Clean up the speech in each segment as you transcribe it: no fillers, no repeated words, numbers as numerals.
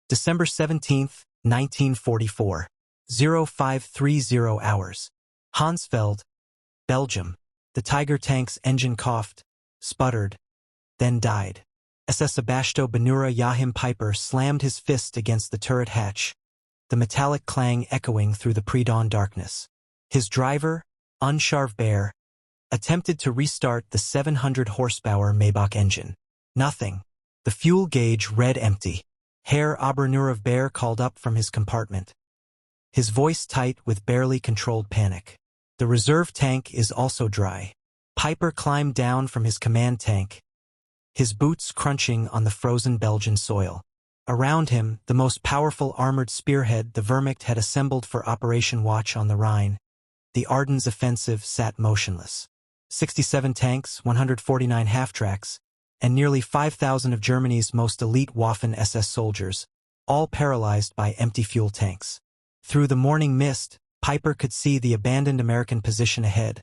December 17, 1944. 0530 hours. Honsfeld, Belgium. The Tiger tank's engine coughed, sputtered, then died. SS Sebastian Benura Joachim Peiper slammed his fist against the turret hatch, the metallic clang echoing through the pre-dawn darkness. His driver, Unsharv Bear, attempted to restart the 700 horsepower Maybach engine. Nothing. The fuel gauge read empty. Herr Oberneurav Bear called up from his compartment, his voice tight with barely controlled panic. The reserve tank is also dry. Peiper climbed down from his command tank, his boots crunching on the frozen Belgian soil. Around him, the most powerful armored spearhead the Wehrmacht had assembled for Operation Watch on the Rhine, the Ardennes offensive, sat motionless. 67 tanks, 149 half-tracks, and nearly 5,000 of Germany's most elite Waffen-SS soldiers, all paralyzed by empty fuel tanks. Through the morning mist, Peiper could see the abandoned American position ahead,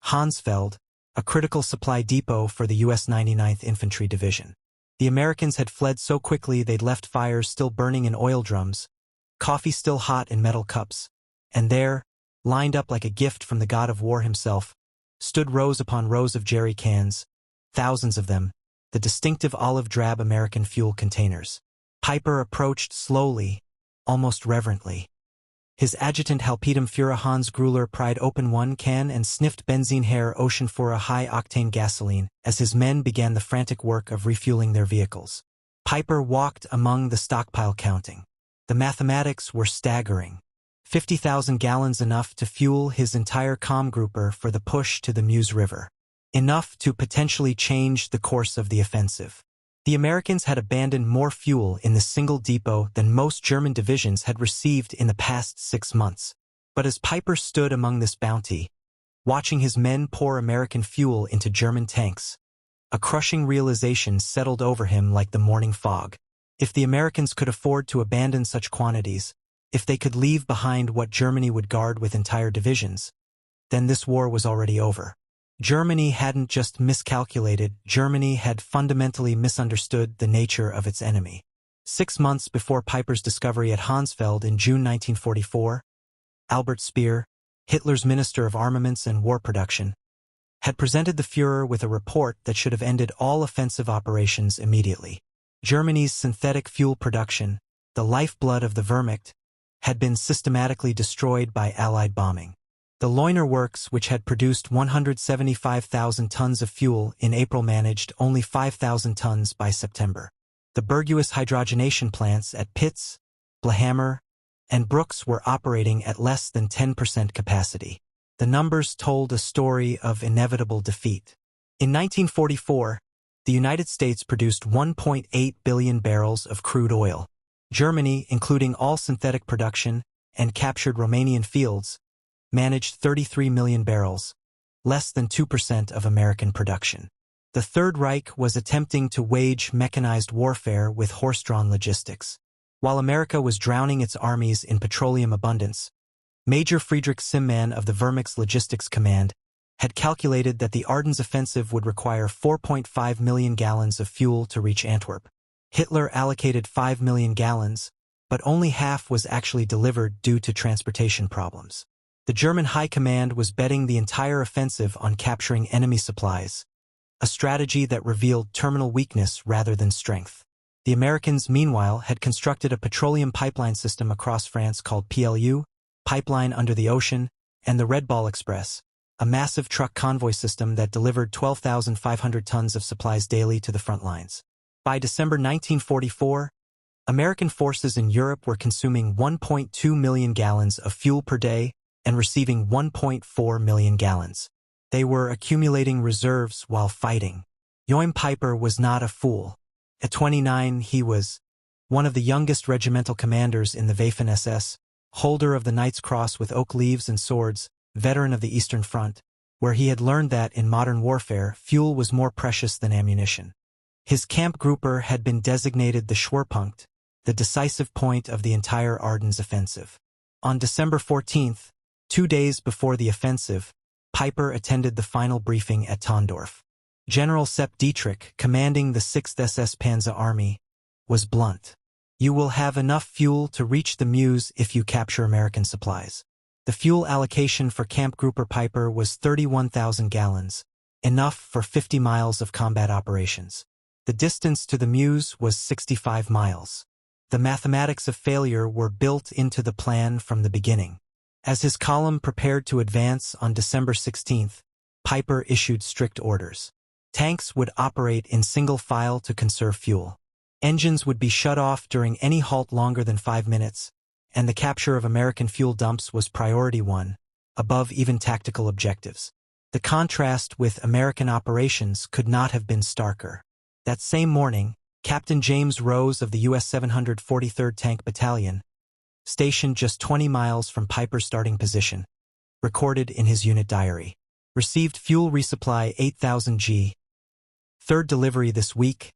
Honsfeld, a critical supply depot for the U.S. 99th Infantry Division. The Americans had fled so quickly they'd left fires still burning in oil drums, coffee still hot in metal cups, and there, lined up like a gift from the god of war himself, stood rows upon rows of jerry cans, thousands of them, the distinctive olive-drab American fuel containers. Peiper approached slowly, almost reverently. His adjutant Halbpeterführer Hans Gruller pried open one can and sniffed benzene Herr Oceanfuhrer high-octane gasoline as his men began the frantic work of refueling their vehicles. Peiper walked among the stockpile counting. The mathematics were staggering. 50,000 gallons, enough to fuel his entire Kammgruppe for the push to the Meuse River. Enough to potentially change the course of the offensive. The Americans had abandoned more fuel in this single depot than most German divisions had received in the past 6 months. But as Peiper stood among this bounty, watching his men pour American fuel into German tanks, a crushing realization settled over him like the morning fog. If the Americans could afford to abandon such quantities, if they could leave behind what Germany would guard with entire divisions, then this war was already over. Germany hadn't just miscalculated, Germany had fundamentally misunderstood the nature of its enemy. 6 months before Peiper's discovery at Honsfeld in June 1944, Albert Speer, Hitler's Minister of Armaments and War Production, had presented the Führer with a report that should have ended all offensive operations immediately. Germany's synthetic fuel production, the lifeblood of the Wehrmacht, had been systematically destroyed by Allied bombing. The Leuna works, which had produced 175,000 tons of fuel in April, managed only 5,000 tons by September. The Burgues hydrogenation plants at Pitz, Blehammer, and Brooks were operating at less than 10% capacity. The numbers told a story of inevitable defeat. In 1944, the United States produced 1.8 billion barrels of crude oil. Germany, including all synthetic production and captured Romanian fields, managed 33 million barrels, less than 2% of American production. The Third Reich was attempting to wage mechanized warfare with horse-drawn logistics. While America was drowning its armies in petroleum abundance, Major Friedrich Simmann of the Wehrmacht's Logistics Command had calculated that the Ardennes offensive would require 4.5 million gallons of fuel to reach Antwerp. Hitler allocated 5 million gallons, but only half was actually delivered due to transportation problems. The German High Command was betting the entire offensive on capturing enemy supplies, a strategy that revealed terminal weakness rather than strength. The Americans, meanwhile, had constructed a petroleum pipeline system across France called PLU, Pipeline Under the Ocean, and the Red Ball Express, a massive truck convoy system that delivered 12,500 tons of supplies daily to the front lines. By December 1944, American forces in Europe were consuming 1.2 million gallons of fuel per day and receiving 1.4 million gallons. They were accumulating reserves while fighting. Joachim Peiper was not a fool. At 29, he was one of the youngest regimental commanders in the Waffen-SS, holder of the Knight's Cross with oak leaves and swords, veteran of the Eastern Front, where he had learned that in modern warfare, fuel was more precious than ammunition. His Kampfgruppe had been designated the Schwerpunkt, the decisive point of the entire Ardennes offensive. On December 14th, 2 days before the offensive, Peiper attended the final briefing at Tondorf. General Sepp Dietrich, commanding the 6th SS Panzer Army, was blunt. You will have enough fuel to reach the Meuse if you capture American supplies. The fuel allocation for Kampfgruppe Peiper was 31,000 gallons, enough for 50 miles of combat operations. The distance to the Meuse was 65 miles. The mathematics of failure were built into the plan from the beginning. As his column prepared to advance on December 16, Peiper issued strict orders. Tanks would operate in single file to conserve fuel. Engines would be shut off during any halt longer than 5 minutes, and the capture of American fuel dumps was priority 1, above even tactical objectives. The contrast with American operations could not have been starker. That same morning, Captain James Rose of the U.S. 743rd Tank Battalion, stationed just 20 miles from Peiper's starting position, recorded in his unit diary. Received fuel resupply 8,000 g. Third delivery this week.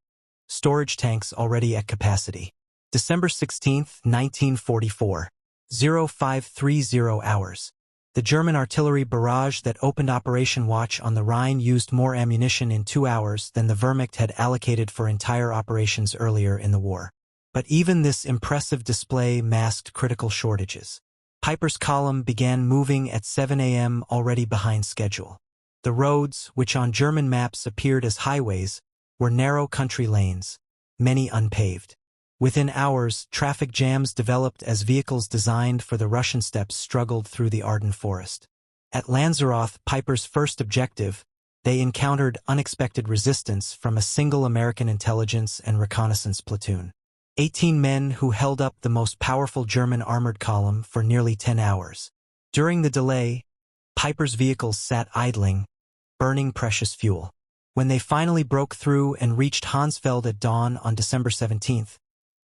Storage tanks already at capacity. December 16, 1944. 0530 hours. The German artillery barrage that opened Operation Watch on the Rhine used more ammunition in 2 hours than the Wehrmacht had allocated for entire operations earlier in the war. But even this impressive display masked critical shortages. Peiper's column began moving at 7 a.m. already behind schedule. The roads, which on German maps appeared as highways, were narrow country lanes, many unpaved. Within hours, traffic jams developed as vehicles designed for the Russian steppes struggled through the Ardennes forest. At Lanzarote, Peiper's first objective, they encountered unexpected resistance from a single American intelligence and reconnaissance platoon. 18 men who held up the most powerful German armored column for nearly 10 hours. During the delay, Peiper's vehicles sat idling, burning precious fuel. When they finally broke through and reached Honsfeld at dawn on December 17th,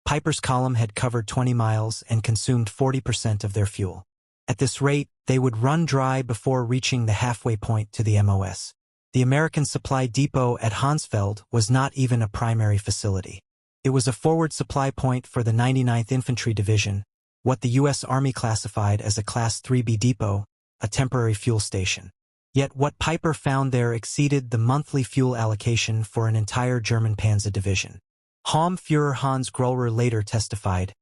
Peiper's column had covered 20 miles and consumed 40% of their fuel. At this rate, they would run dry before reaching the halfway point to the MOS. The American supply depot at Honsfeld was not even a primary facility. It was a forward supply point for the 99th Infantry Division, what the U.S. Army classified as a Class 3B depot, a temporary fuel station. Yet what Peiper found there exceeded the monthly fuel allocation for an entire German Panzer division. Hauptführer Hans Gröller later testified,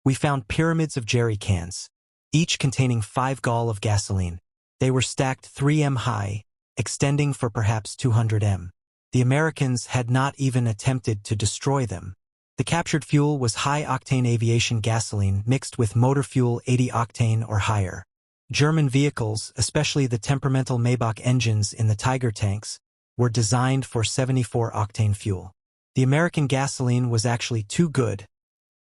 "We found pyramids of jerry cans, each containing 5 gall of gasoline. They were stacked 3 m high, extending for perhaps 200 m. The Americans had not even attempted to destroy them. The captured fuel was high-octane aviation gasoline mixed with motor fuel 80 octane or higher. German vehicles, especially the temperamental Maybach engines in the Tiger tanks, were designed for 74-octane fuel. The American gasoline was actually too good,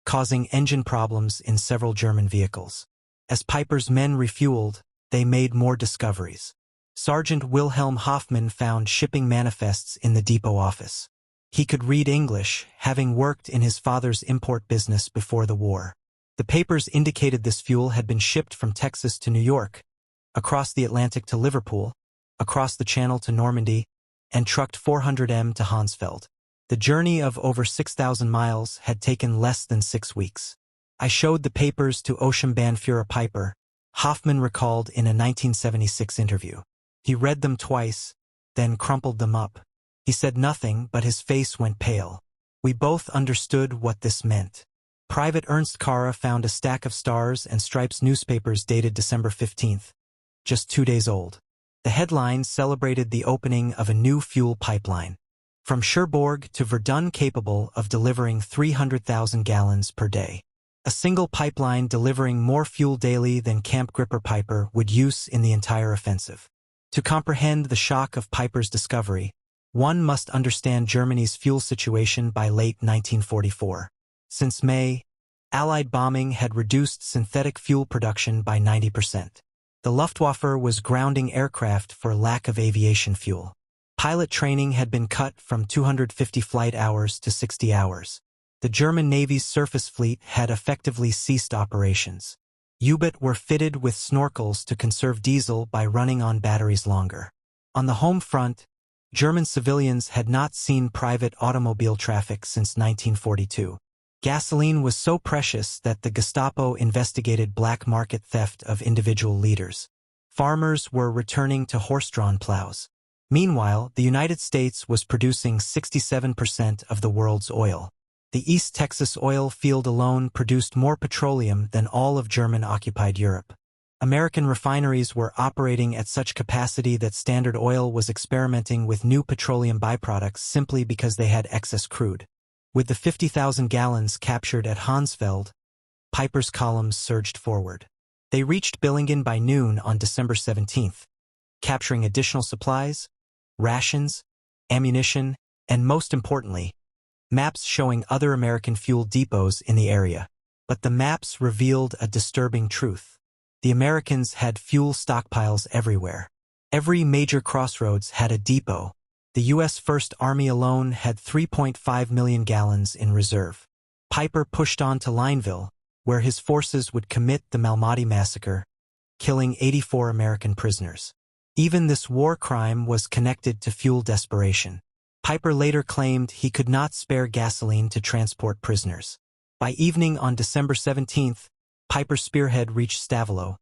causing engine problems in several German vehicles. As Peiper's men refueled, they made more discoveries. Sergeant Wilhelm Hoffmann found shipping manifests in the depot office. He could read English, having worked in his father's import business before the war. The papers indicated this fuel had been shipped from Texas to New York, across the Atlantic to Liverpool, across the Channel to Normandy, and trucked 400 m to Honsfeld. The journey of over 6,000 miles had taken less than 6 weeks. I showed the papers to Oberstbannführer Peiper, Hoffmann recalled in a 1976 interview. He read them twice, then crumpled them up. He said nothing, but his face went pale. We both understood what this meant. Private Ernst Kara found a stack of Stars and Stripes newspapers dated December 15th, just 2 days old. The headlines celebrated the opening of a new fuel pipeline, from Cherbourg to Verdun, capable of delivering 300,000 gallons per day. A single pipeline delivering more fuel daily than Kampfgruppe Peiper would use in the entire offensive. To comprehend the shock of Peiper's discovery, one must understand Germany's fuel situation by late 1944. Since May, Allied bombing had reduced synthetic fuel production by 90%. The Luftwaffe was grounding aircraft for lack of aviation fuel. Pilot training had been cut from 250 flight hours to 60 hours. The German Navy's surface fleet had effectively ceased operations. U-boats were fitted with snorkels to conserve diesel by running on batteries longer. On the home front, German civilians had not seen private automobile traffic since 1942. Gasoline was so precious that the Gestapo investigated black market theft of individual liters. Farmers were returning to horse-drawn plows. Meanwhile, the United States was producing 67% of the world's oil. The East Texas oil field alone produced more petroleum than all of German-occupied Europe. American refineries were operating at such capacity that Standard Oil was experimenting with new petroleum byproducts simply because they had excess crude. With the 50,000 gallons captured at Honsfeld, Peiper's columns surged forward. They reached Billingen by noon on December 17th, capturing additional supplies, rations, ammunition, and most importantly, maps showing other American fuel depots in the area. But the maps revealed a disturbing truth. The Americans had fuel stockpiles everywhere. Every major crossroads had a depot. The U.S. First Army alone had 3.5 million gallons in reserve. Peiper pushed on to Lineville, where his forces would commit the Malmedy massacre, killing 84 American prisoners. Even this war crime was connected to fuel desperation. Peiper later claimed he could not spare gasoline to transport prisoners. By evening on December 17th, Peiper's spearhead reached Stavelot,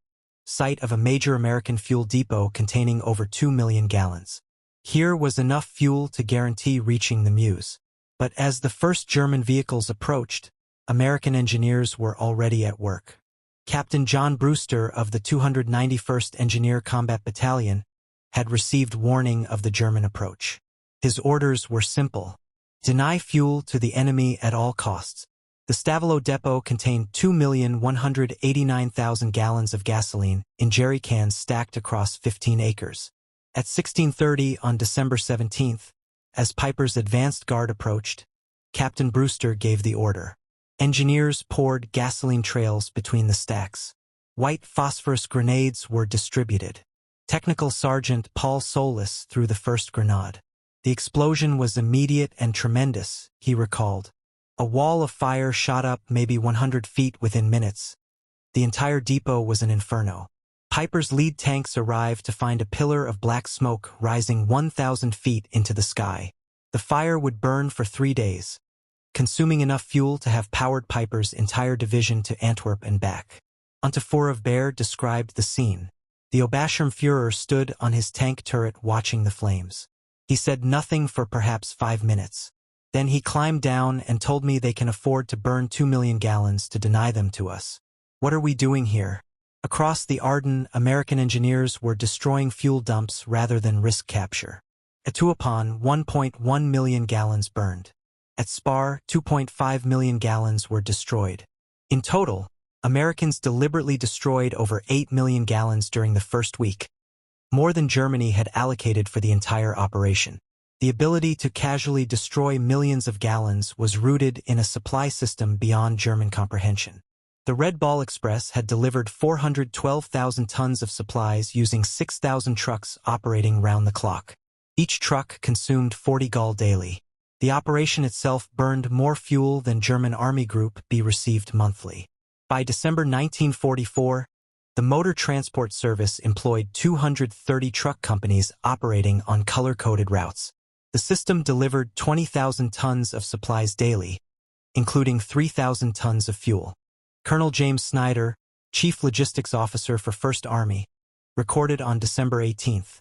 site of a major American fuel depot containing over 2 million gallons. Here was enough fuel to guarantee reaching the Meuse. But as the first German vehicles approached, American engineers were already at work. Captain John Brewster of the 291st Engineer Combat Battalion had received warning of the German approach. His orders were simple: deny fuel to the enemy at all costs. The Stavelot depot contained 2,189,000 gallons of gasoline in jerry cans stacked across 15 acres. At 16:30 on December 17th, as Peiper's advanced guard approached, Captain Brewster gave the order. Engineers poured gasoline trails between the stacks. White phosphorus grenades were distributed. Technical Sergeant Paul Solis threw the first grenade. The explosion was immediate and tremendous, he recalled. A wall of fire shot up maybe 100 feet within minutes. The entire depot was an inferno. Peiper's lead tanks arrived to find a pillar of black smoke rising 1,000 feet into the sky. The fire would burn for 3 days, consuming enough fuel to have powered Peiper's entire division to Antwerp and back. Bear described the scene. The Oberschirmführer stood on his tank turret watching the flames. He said nothing for perhaps 5 minutes. Then he climbed down and told me they can afford to burn 2 million gallons to deny them to us. What are we doing here? Across the Ardennes, American engineers were destroying fuel dumps rather than risk capture. At Tuapan, 1.1 million gallons burned. At Spar, 2.5 million gallons were destroyed. In total, Americans deliberately destroyed over 8 million gallons during the first week, more than Germany had allocated for the entire operation. The ability to casually destroy millions of gallons was rooted in a supply system beyond German comprehension. The Red Ball Express had delivered 412,000 tons of supplies using 6,000 trucks operating round the clock. Each truck consumed 40 gall daily. The operation itself burned more fuel than German Army Group B received monthly. By December 1944, the Motor Transport Service employed 230 truck companies operating on color-coded routes. The system delivered 20,000 tons of supplies daily, including 3,000 tons of fuel. Colonel James Snyder, Chief Logistics Officer for 1st Army, recorded on December 18th.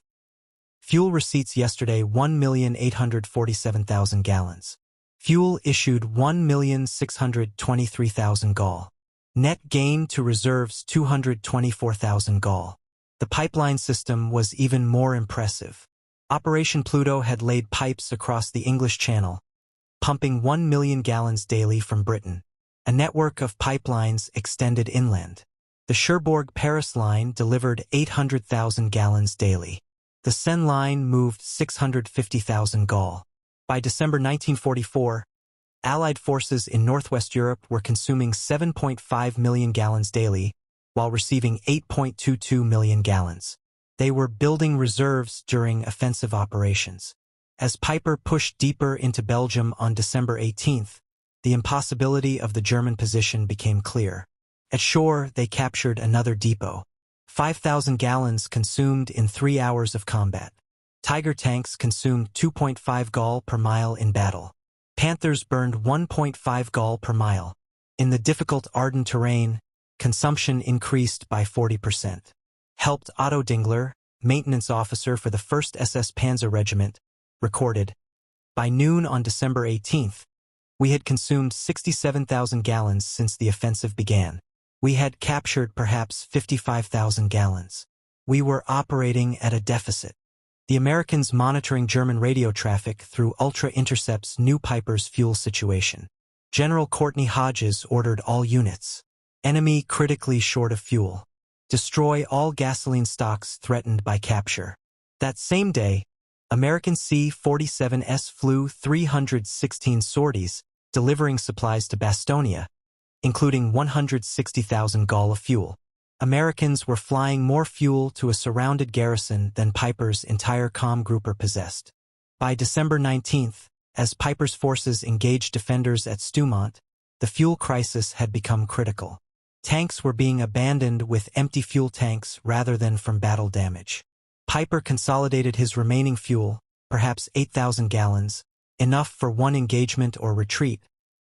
Fuel receipts yesterday 1,847,000 gallons. Fuel issued 1,623,000 gall. Net gain to reserves 224,000 gall. The pipeline system was even more impressive. Operation Pluto had laid pipes across the English Channel, pumping 1 million gallons daily from Britain. A network of pipelines extended inland. The Cherbourg-Paris line delivered 800,000 gallons daily. The Seine line moved 650,000 gall. By December 1944, Allied forces in Northwest Europe were consuming 7.5 million gallons daily, while receiving 8.22 million gallons. They were building reserves during offensive operations. As Peiper pushed deeper into Belgium on December 18th, the impossibility of the German position became clear. At shore, they captured another depot. 5,000 gallons consumed in 3 hours of combat. Tiger tanks consumed 2.5 gall per mile in battle. Panthers burned 1.5 gall per mile. In the difficult Ardennes terrain, consumption increased by 40%. Helped Otto Dingler, maintenance officer for the 1st SS Panzer Regiment, recorded, by noon on December 18th, We had consumed 67,000 gallons since the offensive began. We had captured perhaps 55,000 gallons. We were operating at a deficit. The Americans monitoring German radio traffic through ultra-intercepts knew Peiper's fuel situation. General Courtney Hodges ordered all units. Enemy critically short of fuel. Destroy all gasoline stocks threatened by capture. That same day, American C-47S flew 316 sorties, delivering supplies to Bastonia, including 160,000 gall of fuel. Americans were flying more fuel to a surrounded garrison than Peiper's entire Kammgruppe possessed. By December 19th, as Peiper's forces engaged defenders at Stoumont, the fuel crisis had become critical. Tanks were being abandoned with empty fuel tanks rather than from battle damage. Peiper consolidated his remaining fuel, perhaps 8,000 gallons, enough for one engagement or retreat,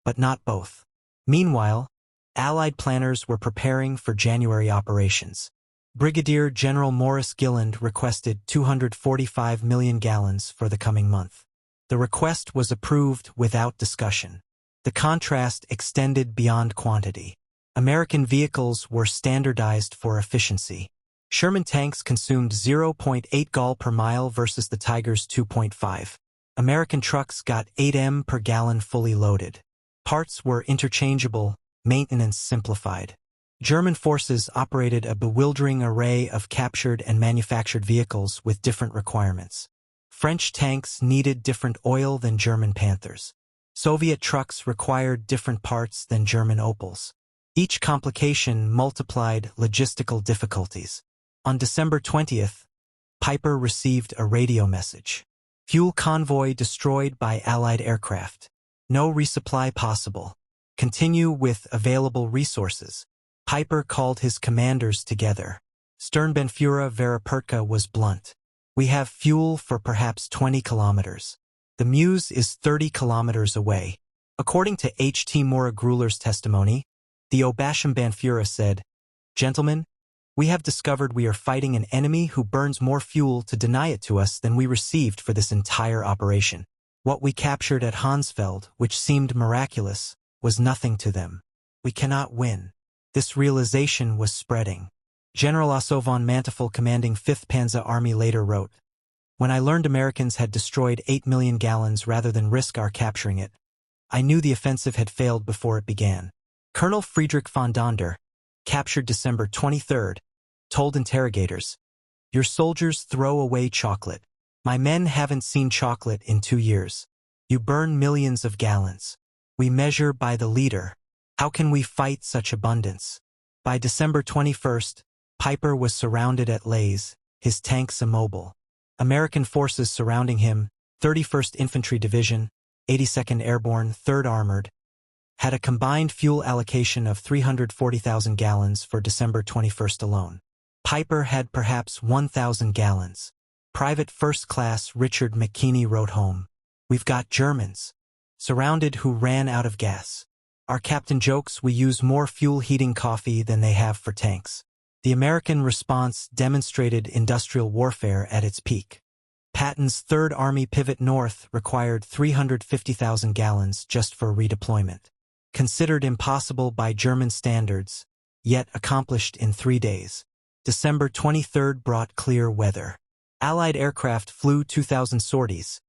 but not both. Meanwhile, Allied planners were preparing for January operations. Brigadier General Maurice Gilland requested 245 million gallons for the coming month. The request was approved without discussion. The contrast extended beyond quantity. American vehicles were standardized for efficiency. Sherman tanks consumed 0.8 gall per mile versus the Tiger's 2.5. American trucks got 8 m per gallon fully loaded. Parts were interchangeable, maintenance simplified. German forces operated a bewildering array of captured and manufactured vehicles with different requirements. French tanks needed different oil than German Panthers. Soviet trucks required different parts than German Opels. Each complication multiplied logistical difficulties. On December 20th, Peiper received a radio message. Fuel convoy destroyed by Allied aircraft. No resupply possible. Continue with available resources. Peiper called his commanders together. Sturmbannführer Verepertka was blunt. We have fuel for perhaps 20 kilometers. The Meuse is 30 kilometers away. According to H.T. Mora-Gruler's testimony, the Oberscharmbannführer said, "Gentlemen, we have discovered we are fighting an enemy who burns more fuel to deny it to us than we received for this entire operation. What we captured at Honsfeld, which seemed miraculous, was nothing to them. We cannot win." This realization was spreading. General Otto von Manteuffel, commanding 5th Panzer Army, later wrote, "When I learned Americans had destroyed 8 million gallons rather than risk our capturing it, I knew the offensive had failed before it began." Colonel Friedrich von Donder, captured December 23rd, told interrogators, "Your soldiers throw away chocolate. My men haven't seen chocolate in 2 years. You burn millions of gallons. We measure by the liter. How can we fight such abundance?" By December 21st, Peiper was surrounded at Lays, his tanks immobile. American forces surrounding him, 31st Infantry Division, 82nd Airborne, 3rd Armored, had a combined fuel allocation of 340,000 gallons for December 21st alone. Peiper had perhaps 1,000 gallons. Private First Class Richard McKinney wrote home, "We've got Germans surrounded who ran out of gas. Our captain jokes we use more fuel heating coffee than they have for tanks." The American response demonstrated industrial warfare at its peak. Patton's 3rd Army pivot north required 350,000 gallons just for redeployment. Considered impossible by German standards, yet accomplished in 3 days. December 23rd brought clear weather. Allied aircraft flew 2,000 sorties,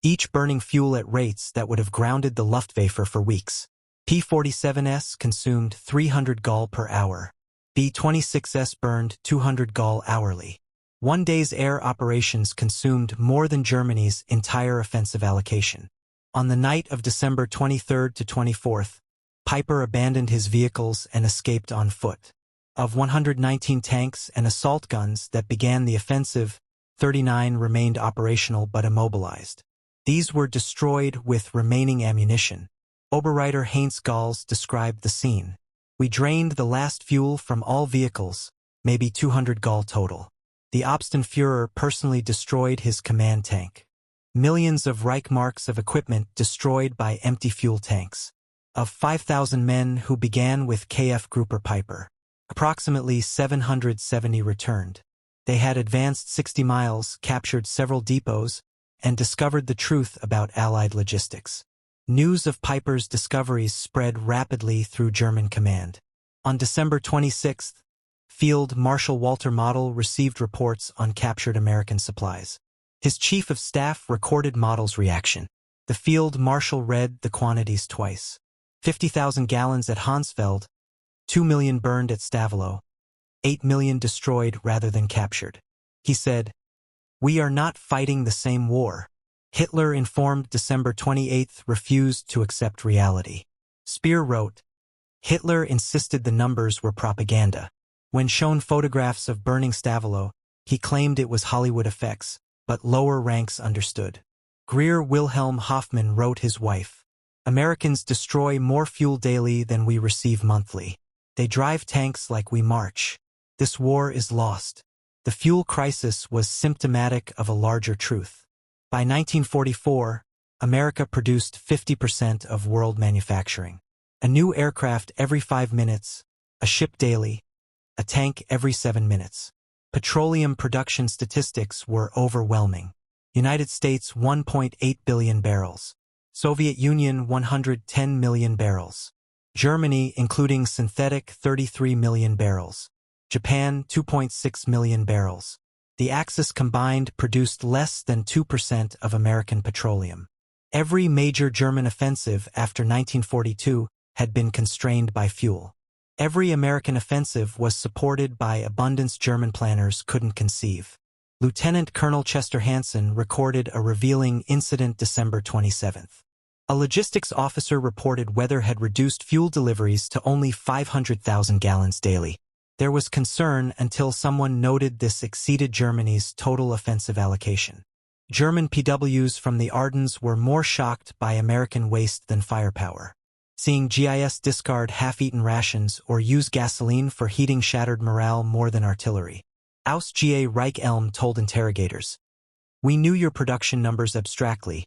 each burning fuel at rates that would have grounded the Luftwaffe for weeks. P-47S consumed 300 gall per hour. B-26S burned 200 gall hourly. 1 day's air operations consumed more than Germany's entire offensive allocation. On the night of December 23rd to 24th, Peiper abandoned his vehicles and escaped on foot. Of 119 tanks and assault guns that began the offensive, 39 remained operational but immobilized. These were destroyed with remaining ammunition. Oberreiter Heinz Gals described the scene. "We drained the last fuel from all vehicles, maybe 200 gall total. The Obstinführer personally destroyed his command tank. Millions of Reichsmarks of equipment destroyed by empty fuel tanks. Of 5,000 men who began with KF Gruppe Peiper, approximately 770 returned. They had advanced 60 miles, captured several depots, and discovered the truth about Allied logistics. News of Peiper's discoveries spread rapidly through German command. On December 26, Field Marshal Walter Model received reports on captured American supplies. His chief of staff recorded Model's reaction. The field marshal read the quantities twice. 50,000 gallons at Honsfeld, 2 million burned at Stavelot, 8 million destroyed rather than captured. He said, "We are not fighting the same war." Hitler, informed December 28, refused to accept reality. Speer wrote, Hitler insisted the numbers were propaganda. When shown photographs of burning Stavelot, he claimed it was Hollywood effects, but lower ranks understood. Greer Wilhelm Hoffmann wrote his wife, "Americans destroy more fuel daily than we receive monthly. They drive tanks like we march. This war is lost." The fuel crisis was symptomatic of a larger truth. By 1944, America produced 50% of world manufacturing. A new aircraft every 5 minutes, a ship daily, a tank every 7 minutes. Petroleum production statistics were overwhelming. United States 1.8 billion barrels. Soviet Union 110 million barrels. Germany, including synthetic, 33 million barrels. Japan 2.6 million barrels. The Axis combined produced less than 2% of American petroleum. Every major German offensive after 1942 had been constrained by fuel. Every American offensive was supported by abundance German planners couldn't conceive. Lieutenant Colonel Chester Hansen recorded a revealing incident December 27. A logistics officer reported weather had reduced fuel deliveries to only 500,000 gallons daily. There was concern until someone noted this exceeded Germany's total offensive allocation. German PWs from the Ardennes were more shocked by American waste than firepower. Seeing GIS discard half-eaten rations or use gasoline for heating shattered morale more than artillery. Aus-GA Reich Elm told interrogators, "We knew your production numbers abstractly,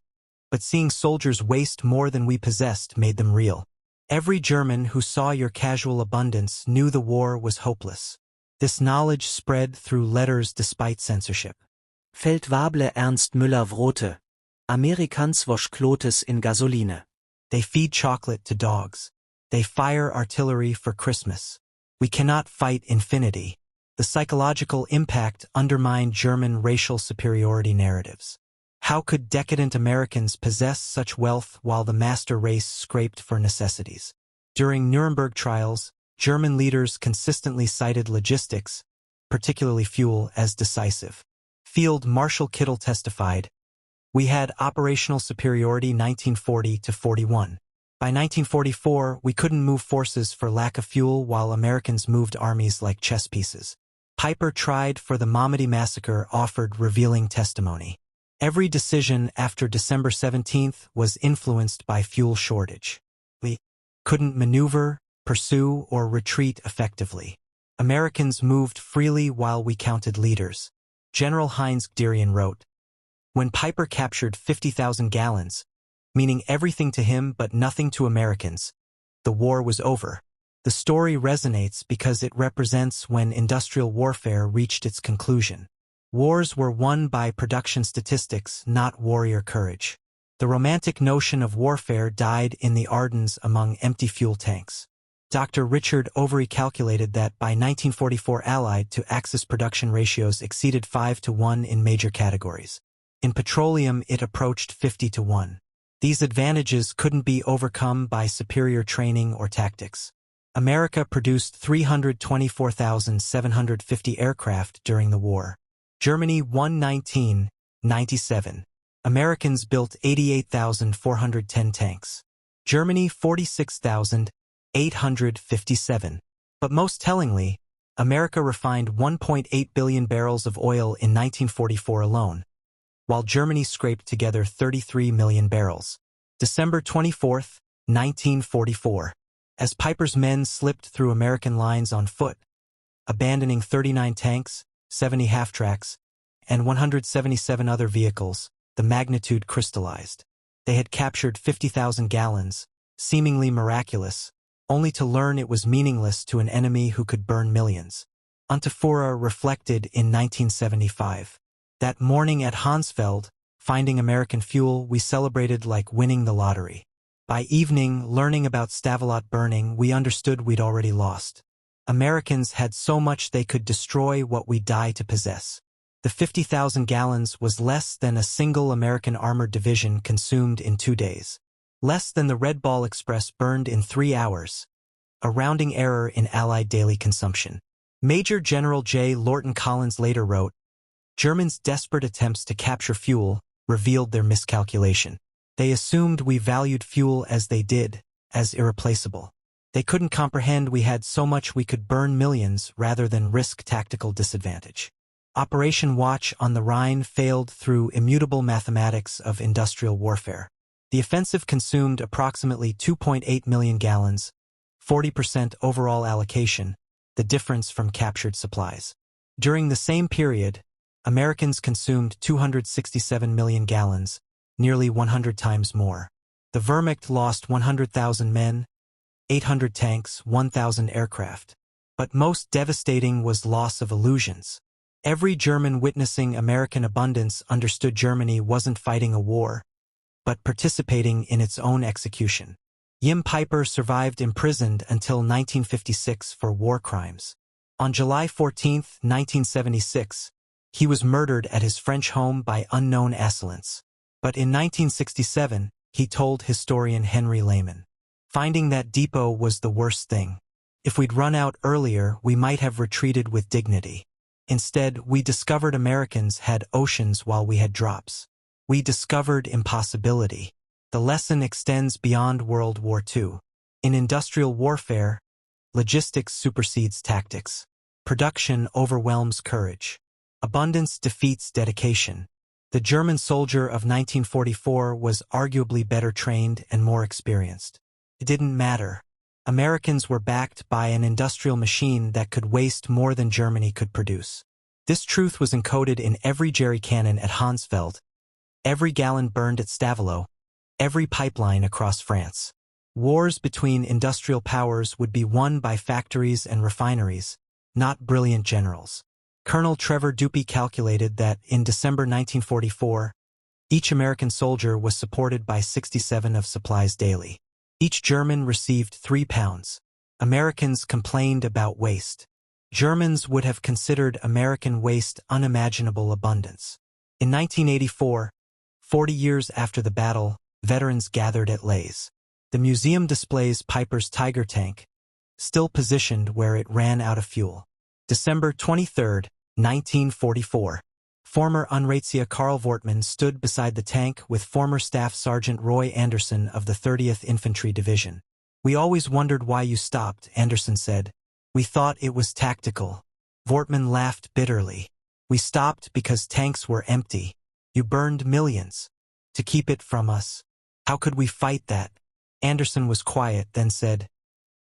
but seeing soldiers waste more than we possessed made them real. Every German who saw your casual abundance knew the war was hopeless." This knowledge spread through letters despite censorship. Feldwable Ernst Müller wrote, Amerikans wasch Klotes in Gasoline. They feed chocolate to dogs. They fire artillery for Christmas. We cannot fight infinity. The psychological impact undermined German racial superiority narratives. How could decadent Americans possess such wealth while the master race scraped for necessities? During Nuremberg trials, German leaders consistently cited logistics, particularly fuel, as decisive. Field Marshal Kittel testified, "We had operational superiority 1940 to 41. By 1944, we couldn't move forces for lack of fuel while Americans moved armies like chess pieces." Peiper, tried for the Malmedy massacre, offered revealing testimony. Every decision after December 17 was influenced by fuel shortage. We couldn't maneuver, pursue, or retreat effectively. Americans moved freely while we counted leaders. General Heinz Guderian wrote, "When Peiper captured 50,000 gallons, meaning everything to him but nothing to Americans, the war was over." The story resonates because it represents when industrial warfare reached its conclusion. Wars were won by production statistics, not warrior courage. The romantic notion of warfare died in the Ardennes among empty fuel tanks. Dr. Richard Overy calculated that by 1944 Allied to Axis production ratios exceeded 5 to 1 in major categories. In petroleum it approached 50 to 1. These advantages couldn't be overcome by superior training or tactics. America produced 324,750 aircraft during the war. Germany won 1997. Americans built 88,410 tanks. Germany 46,857. But most tellingly, America refined 1.8 billion barrels of oil in 1944 alone, while Germany scraped together 33 million barrels. December 24, 1944. As Peiper's men slipped through American lines on foot, abandoning 39 tanks, 70 half-tracks, and 177 other vehicles, the magnitude crystallized. They had captured 50,000 gallons, seemingly miraculous, only to learn it was meaningless to an enemy who could burn millions. Antefura reflected in 1975. "That morning at Honsfeld, finding American fuel, we celebrated like winning the lottery. By evening, learning about Stavelot burning, we understood we'd already lost. Americans had so much they could destroy what we die to possess. The 50,000 gallons was less than a single American armored division consumed in 2 days. Less than the Red Ball Express burned in 3 hours. A rounding error in Allied daily consumption. Major General J. Lorton Collins later wrote, Germans' desperate attempts to capture fuel revealed their miscalculation. They assumed we valued fuel as they did, as irreplaceable. They couldn't comprehend we had so much we could burn millions rather than risk tactical disadvantage. Operation Watch on the Rhine failed through immutable mathematics of industrial warfare. The offensive consumed approximately 2.8 million gallons, 40% overall allocation, the difference from captured supplies. During the same period, Americans consumed 267 million gallons, nearly 100 times more. The Wehrmacht lost 100,000 men, 800 tanks, 1,000 aircraft. But most devastating was loss of illusions. Every German witnessing American abundance understood Germany wasn't fighting a war, but participating in its own execution. Joachim Peiper survived imprisoned until 1956 for war crimes. On July 14, 1976, he was murdered at his French home by unknown assailants. But in 1967, he told historian Henry Lehman, finding that depot was the worst thing. If we'd run out earlier, we might have retreated with dignity. Instead, we discovered Americans had oceans while we had drops. We discovered impossibility. The lesson extends beyond World War II. In industrial warfare, logistics supersedes tactics. Production overwhelms courage. Abundance defeats dedication. The German soldier of 1944 was arguably better trained and more experienced. It didn't matter. Americans were backed by an industrial machine that could waste more than Germany could produce. This truth was encoded in every jerry cannon at Honsfeld, every gallon burned at Stavelot, every pipeline across France. Wars between industrial powers would be won by factories and refineries, not brilliant generals. Colonel Trevor Dupuy calculated that in December 1944, each American soldier was supported by 67 of supplies daily. Each German received 3 pounds. Americans complained about waste. Germans would have considered American waste unimaginable abundance. In 1984, 40 years after the battle, veterans gathered at Lays. The museum displays Peiper's Tiger tank, still positioned where it ran out of fuel. December 23, 1944. Former Unratia Karl Wortmann stood beside the tank with former Staff Sergeant Roy Anderson of the 30th Infantry Division. "We always wondered why you stopped," Anderson said. "We thought it was tactical." Wortmann laughed bitterly. "We stopped because tanks were empty. You burned millions. To keep it from us. How could we fight that?" Anderson was quiet, then said,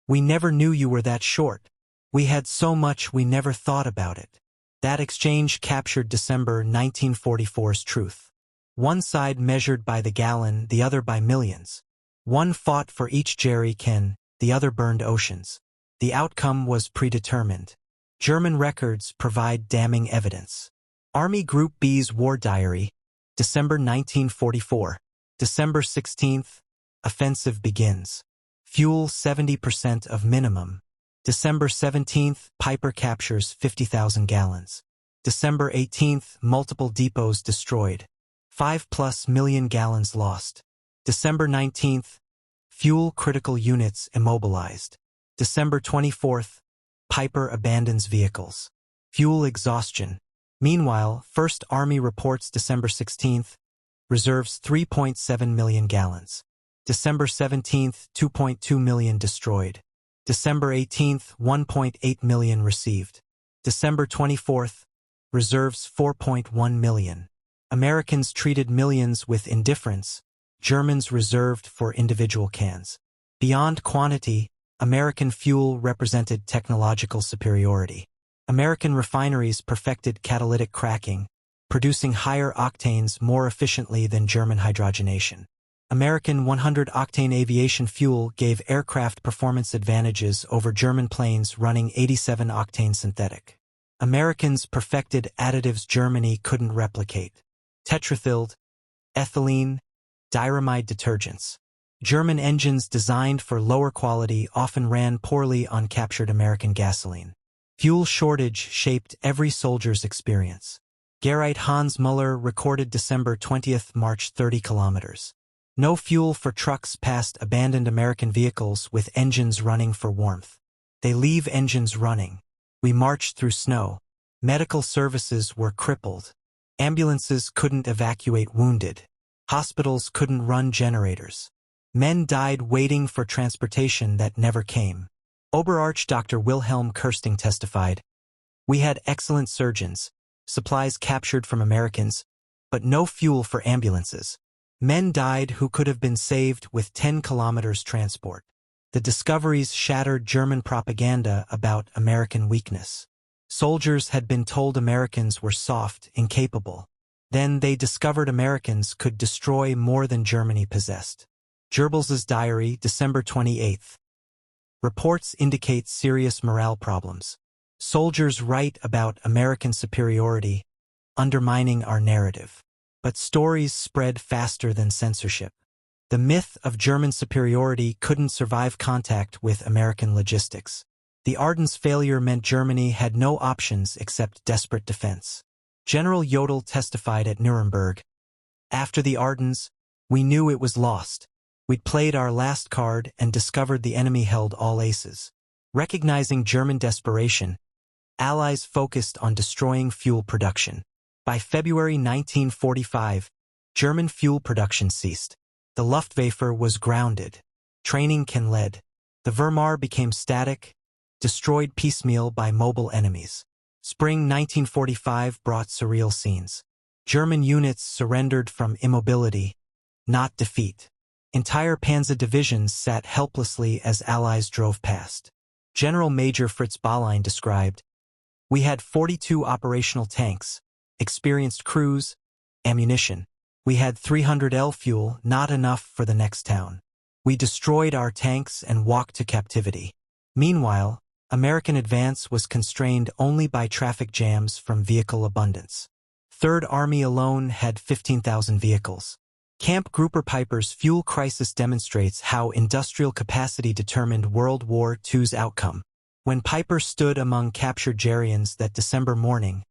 "We never knew you were that short. We had so much we never thought about it." That exchange captured December 1944's truth. One side measured by the gallon, the other by millions. One fought for each jerry can, the other burned oceans. The outcome was predetermined. German records provide damning evidence. Army Group B's War Diary, December 1944. December 16th, offensive begins. Fuel 70% of minimum. December 17th, Peiper captures 50,000 gallons. December 18th, multiple depots destroyed. 5+ million gallons lost. December 19th, fuel critical units immobilized. December 24th, Peiper abandons vehicles. Fuel exhaustion. Meanwhile, 1st Army reports December 16th, reserves 3.7 million gallons. December 17th, 2.2 million destroyed. December 18th, 1.8 million received. December 24th, reserves 4.1 million. Americans treated millions with indifference, Germans reserved for individual cans. Beyond quantity, American fuel represented technological superiority. American refineries perfected catalytic cracking, producing higher octanes more efficiently than German hydrogenation. American 100-octane aviation fuel gave aircraft performance advantages over German planes running 87-octane synthetic. Americans perfected additives Germany couldn't replicate. Tetrathyled, ethylene, diramide detergents. German engines designed for lower quality often ran poorly on captured American gasoline. Fuel shortage shaped every soldier's experience. Gerrit Hans Müller recorded December 20th march 30 kilometers. No fuel for trucks past abandoned American vehicles with engines running for warmth. They leave engines running. We marched through snow. Medical services were crippled. Ambulances couldn't evacuate wounded. Hospitals couldn't run generators. Men died waiting for transportation that never came. Oberarch Dr. Wilhelm Kirsting testified, "We had excellent surgeons, supplies captured from Americans, but no fuel for ambulances. Men died who could have been saved with 10 kilometers transport." The discoveries shattered German propaganda about American weakness. Soldiers had been told Americans were soft, incapable. Then they discovered Americans could destroy more than Germany possessed. Goebbels's diary, December 28th. Reports indicate serious morale problems. Soldiers write about American superiority, undermining our narrative. But stories spread faster than censorship. The myth of German superiority couldn't survive contact with American logistics. The Ardennes failure meant Germany had no options except desperate defense. General Jodl testified at Nuremberg, "After the Ardennes, we knew it was lost. We'd played our last card and discovered the enemy held all aces." Recognizing German desperation, Allies focused on destroying fuel production. By February 1945, German fuel production ceased. The Luftwaffe was grounded. Training can lead. The Wehrmacht became static, destroyed piecemeal by mobile enemies. Spring 1945 brought surreal scenes. German units surrendered from immobility, not defeat. Entire panzer divisions sat helplessly as Allies drove past. General Major Fritz Baulein described, "We had 42 operational tanks, experienced crews, ammunition. We had 300 L fuel, not enough for the next town. We destroyed our tanks and walked to captivity." Meanwhile, American advance was constrained only by traffic jams from vehicle abundance. Third Army alone had 15,000 vehicles. Camp Grouper Peiper's fuel crisis demonstrates how industrial capacity determined World War II's outcome. When Peiper stood among captured Gerians that December morning,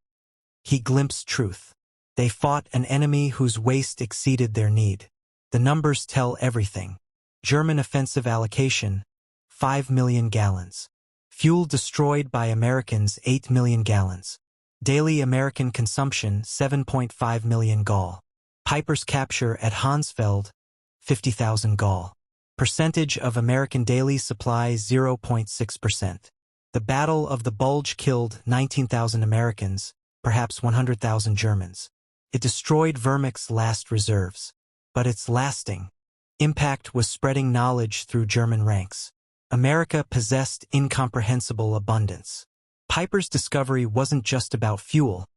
he glimpsed truth. They fought an enemy whose waste exceeded their need. The numbers tell everything. German offensive allocation, 5 million gallons. Fuel destroyed by Americans, 8 million gallons. Daily American consumption, 7.5 million gall. Peiper's capture at Honsfeld, 50,000 gall. Percentage of American daily supply, 0.6%. The Battle of the Bulge killed 19,000 Americans, perhaps 100,000 Germans. It destroyed Wehrmacht's last reserves. But its lasting impact was spreading knowledge through German ranks. America possessed incomprehensible abundance. Peiper's discovery wasn't just about fuel,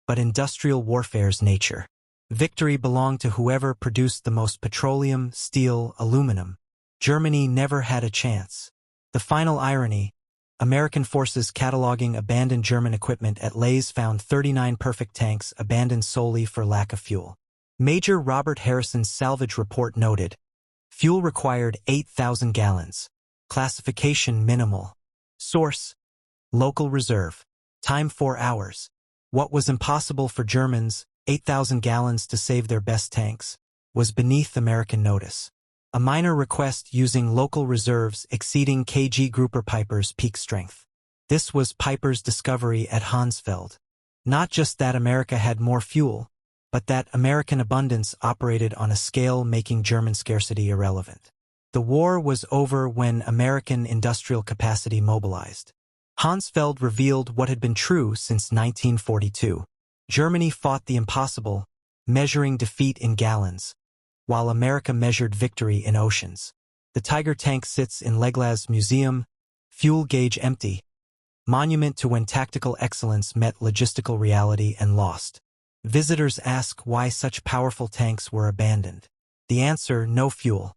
but industrial warfare's nature. Victory belonged to whoever produced the most petroleum, steel, aluminum. Germany never had a chance. The final irony, American forces cataloging abandoned German equipment at Lays found 39 perfect tanks abandoned solely for lack of fuel. Major Robert Harrison's salvage report noted, fuel required 8,000 gallons. Classification minimal. Source, local reserve. Time 4 hours. What was impossible for Germans, 8,000 gallons to save their best tanks, was beneath American notice. A minor request using local reserves exceeding KG Grouper Peiper's peak strength. This was Peiper's discovery at Honsfeld. Not just that America had more fuel, but that American abundance operated on a scale making German scarcity irrelevant. The war was over when American industrial capacity mobilized. Honsfeld revealed what had been true since 1942. Germany fought the impossible, measuring defeat in gallons, while America measured victory in oceans. The Tiger tank sits in Leglas Museum, fuel gauge empty, monument to when tactical excellence met logistical reality and lost. Visitors ask why such powerful tanks were abandoned. The answer, no fuel.